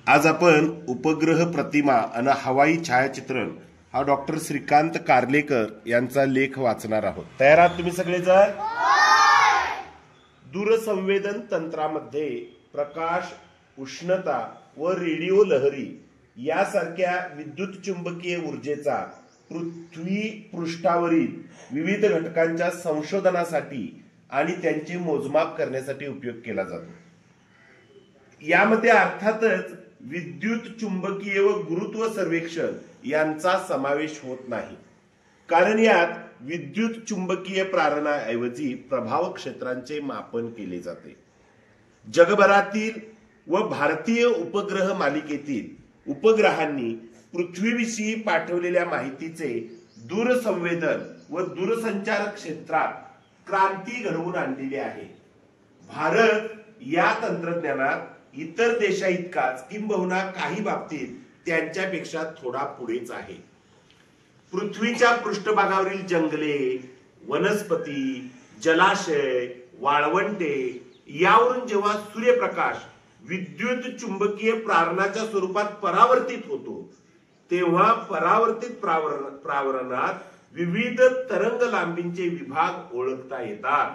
आज आपण उपग्रह प्रतिमा आणि हवाई छायाचित्रण हा डॉक्टर श्रीकांत कार्लेकर यांचा लेख वाचणार आहोत। तयार आहात तुम्ही सगळेजण? दूरसंवेदन तंत्रामध्ये प्रकाश, उष्णता व रेडिओ लहरी यासारख्या विद्युत चुंबकीय ऊर्जेचा पृथ्वी पृष्ठावरील विविध घटकांच्या संशोधनासाठी आणि त्यांचे मोजमाप करण्यासाठी उपयोग केला जातो। यामध्ये अर्थातच विद्युत चुंबकीय व गुरुत्व सर्वेक्षण यांचा समावेश होत नाही, कारण यात विद्युत चुंबकीय प्रारणाऐवजी प्रभाव क्षेत्रांचे मापन केले जाते। जगभरातील व भारतीय उपग्रह मालिकेतील उपग्रहांनी पृथ्वीविषयी पाठवलेल्या माहितीचे दूरसंवेदन व दूरसंचार क्षेत्रात क्रांती घडवून आणलेली आहे। भारत या तंत्रज्ञानात इतर देशाइतकाच किंबहुना काही बाबतीत त्यांच्यापेक्षा थोडा पुढेच आहे। पृथ्वीच्या पृष्ठभागावरील जंगले, वनस्पती, जलाशय, वाळवंटे यावरून जेव्हा सूर्यप्रकाश विद्युत चुंबकीय प्रारणाच्या स्वरूपात परावर्तित होतो, तेव्हा परावर्तित प्रावरणात विविध तरंग लांबींचे विभाग ओळखता येतात।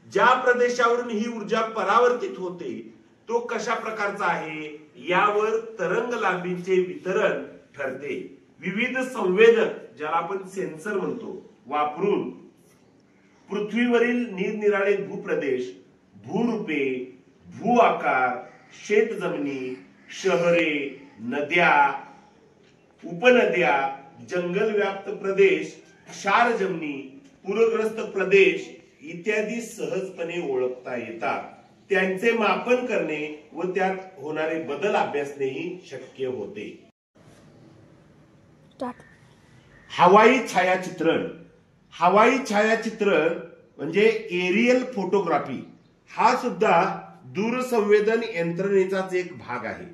ज्या प्रदेशावरून ही ऊर्जा परावर्तित होते तो कशा प्रकारचा आहे यावर तरंग लांबींचे वितरण ठरते। विविध संवेदक, ज्याला आपण सेन्सर म्हणतो, वापरून पृथ्वीवरील निरनिराळे भूप्रदेश, भूरूपे, भू आकार, शेतजमिनी, शहरे, नद्या, उपनद्या, जंगलव्याप्त प्रदेश, क्षार जमिनी, पूरग्रस्त प्रदेश इत्यादी सहजपणे ओळखता येतात। त्यांचे मापन करणे व त्यात होणारे बदल अभ्यासणेही शक्य होते। हवाई छायाचित्रण। हवाई छायाचित्रण म्हणजे एरियल फोटोग्राफी हा सुद्धा दूरसंवेदन यंत्रणेचाच एक भाग आहे।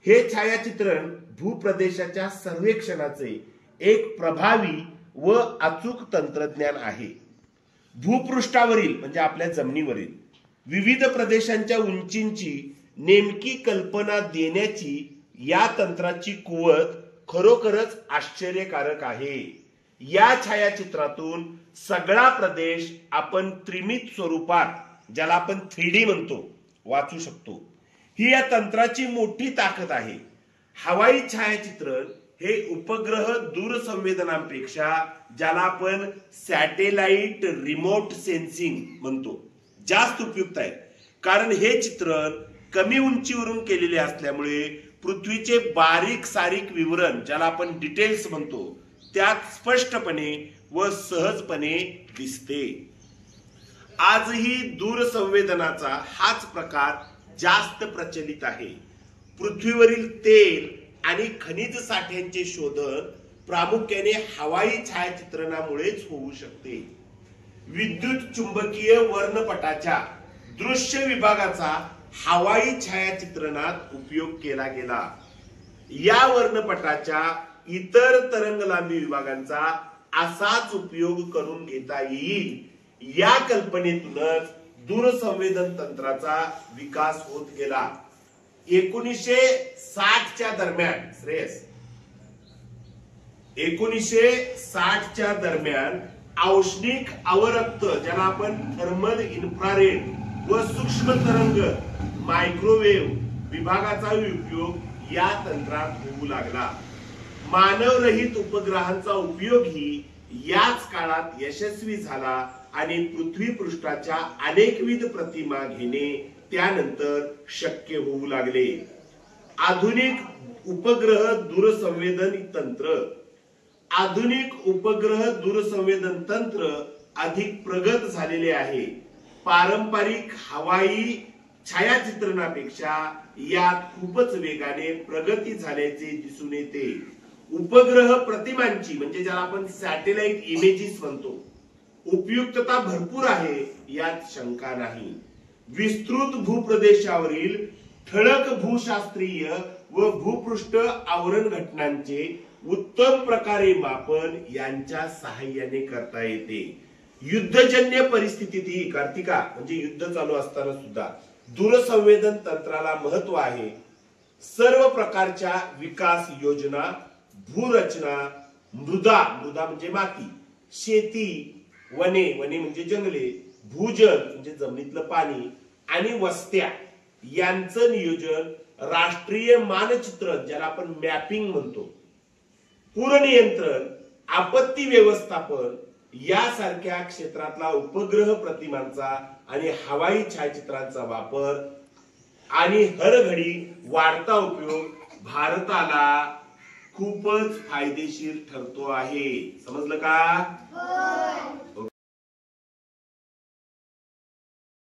हे छायाचित्रण भूप्रदेशाच्या सर्वेक्षणाचे एक प्रभावी व अचूक तंत्रज्ञान आहे। भूपृष्ठावरील म्हणजे आपल्या जमिनीवरील विविध प्रदेशांच्या उंचींची नेमकी कल्पना देण्याची या तंत्राची कुवत खरोखरच आश्चर्यकारक आहे। या छायाचित्रातून सगळा प्रदेश आपण त्रिमित स्वरूपात, ज्याला आपण 3D म्हणतो, वाचू शकतो। ही या तंत्राची मोठी ताकद आहे। हवाई छायाचित्रण हे उपग्रह दूरसंवेदनांपेक्षा, ज्याला आपण सॅटेलाइट रिमोट सेन्सिंग म्हणतो, जास्त उपयुक्त आहे। कारण हे चित्रण कमी उंचीवरून केलेले असल्यामुळे पृथ्वीचे बारीक सारीक विवरण, ज्याला आपण डिटेल्स म्हणतो, त्यात स्पष्टपणे व सहजपणे दिसते। आजही दूरसंवेदनाचा हाच प्रकार जास्त प्रचलित आहे। पृथ्वीवरील तेल आणि खनिज साठ्यांचे शोधन प्रामुख्याने हवाई छायाचित्रणामुळेच होऊ शकते। विद्युत चुंबकीय वर्णपटाच्या दृश्य विभागाचा हवाई छायाचित्रणात उपयोग केला गेला। या वर्णपटाच्या इतर तरंग लांबी विभागांचा असाच उपयोग करून घेता येईल या कल्पनेतूनच दूरसंवेदन तंत्राचा विकास होत गेला। 1960च्या दरम्यान 1960च्या दरम्यान औष्णिक अवरक्त, ज्याला आपण थर्मल इन्फ्रारेड व सूक्ष्म तरंग मायक्रोवेव्ह विभागाचा उपयोग या तंत्रात होऊ लागला। मानवरहित उपग्रहांचा उपयोगही याच काळात यशस्वी झाला आणि पृथ्वी पृष्ठाच्या अनेकविध प्रतिमा घेणे त्यानंतर शक्य होऊ लागले। आधुनिक उपग्रह दूरसंवेदन तंत्र अधिक प्रगत झालेले आहे। पारंपरिक हवाई छायाचित्रणापेक्षा यात खूपच वेगाने प्रगती झाल्याचे दिसून येते। उपग्रह प्रतिमांची, म्हणजे ज्याला आपण सॅटेलाइट इमेजेस म्हणतो, उपयुक्तता भरपूर आहे, यात शंका नाही। विस्तृत भूप्रदेशावरील ठळक भूशास्त्रीय व भूपृष्ठ आवरण घटनांचे उत्तम प्रकारे मापन यांच्या सहाय्याने करता येते। युद्धजन्य परिस्थितीतही, कार्तिका म्हणजे युद्ध चालू असताना सुद्धा दूरसंवेदन तंत्राला महत्व आहे। सर्व प्रकारच्या विकास योजना, भूरचना, मृदा म्हणजे माती, शेती, वने म्हणजे जंगले, भूजल म्हणजे जमिनीतलं पाणी आणि वस्त्या यांचं नियोजन, राष्ट्रीय मानचित्रण ज्याला आपण मॅपिंग म्हणतो, पूरनियंत्रण, आपत्ती व्यवस्थापन यासारख्या क्षेत्रातला उपग्रह प्रतिमांचा आणि हवाई छायाचित्रांचा वापर आणि हरघडी वाढता उपयोग भारताला खूपच फायदेशीर ठरतो आहे. समजलं का?